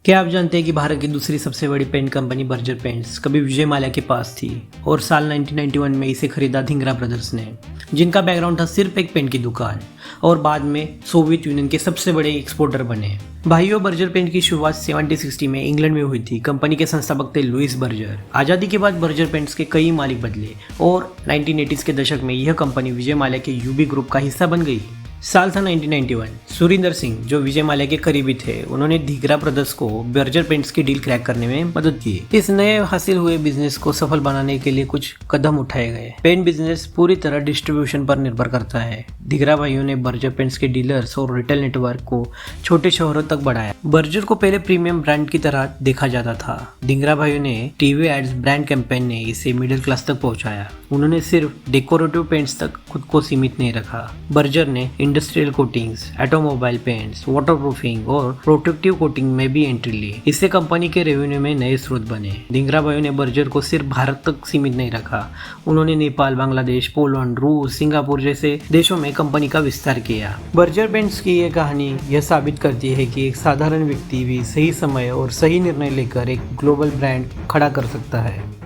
क्या आप जानते हैं कि भारत की दूसरी सबसे बड़ी पेंट कंपनी बर्जर पेंट्स कभी विजय माल्या के पास थी और साल 1991 में इसे खरीदा धिंगरा ब्रदर्स ने, जिनका बैकग्राउंड था सिर्फ एक पेंट की दुकान, और बाद में सोवियत यूनियन के सबसे बड़े एक्सपोर्टर बने। भाइयों, बर्जर पेंट की शुरुआत 70-60 में इंग्लैंड में हुई थी। कंपनी के संस्थापक थे लुइस बर्जर। आज़ादी के बाद बर्जर पेंट्स के कई मालिक बदले और 1980s के दशक में यह कंपनी विजय माल्या के यूबी ग्रुप का हिस्सा बन गई। साल था 1991। सुरिंदर सिंह, जो विजय माल्या के करीबी थे, उन्होंने धिंगरा ब्रदर्स को बर्जर पेंट्स की डील क्रैक करने में मदद की। इस नए हासिल हुए बिजनेस को सफल बनाने के लिए कुछ कदम उठाए गए। पेंट बिजनेस पूरी तरह डिस्ट्रीब्यूशन पर निर्भर करता है। धिंगरा भाइयों ने बर्जर पेंट्स के डीलर्स और रिटेल नेटवर्क को छोटे शहरों तक बढ़ाया। बर्जर को पहले प्रीमियम ब्रांड की तरह देखा जाता था। धिंगरा भाइयों ने टीवी एड्स, ब्रांड कैंपेन ने इसे मिडिल क्लास तक पहुंचाया। उन्होंने सिर्फ डेकोरेटिव पेंट्स तक खुद को सीमित नहीं रखा। बर्जर ने industrial coatings, automobile paints, waterproofing और प्रोटेक्टिव कोटिंग में भी एंट्री ली। इससे कंपनी के रेवेन्यू में नए स्रोत बने। धिंगरा भाइयों ने बर्जर को सिर्फ भारत तक सीमित नहीं रखा। उन्होंने नेपाल, बांग्लादेश, पोलैंड, रूस, सिंगापुर जैसे देशों में कंपनी का विस्तार किया। बर्जर पेंट्स की यह कहानी यह साबित करती है कि एक साधारण व्यक्ति भी सही समय और सही निर्णय लेकर एक ग्लोबल ब्रांड खड़ा कर सकता है।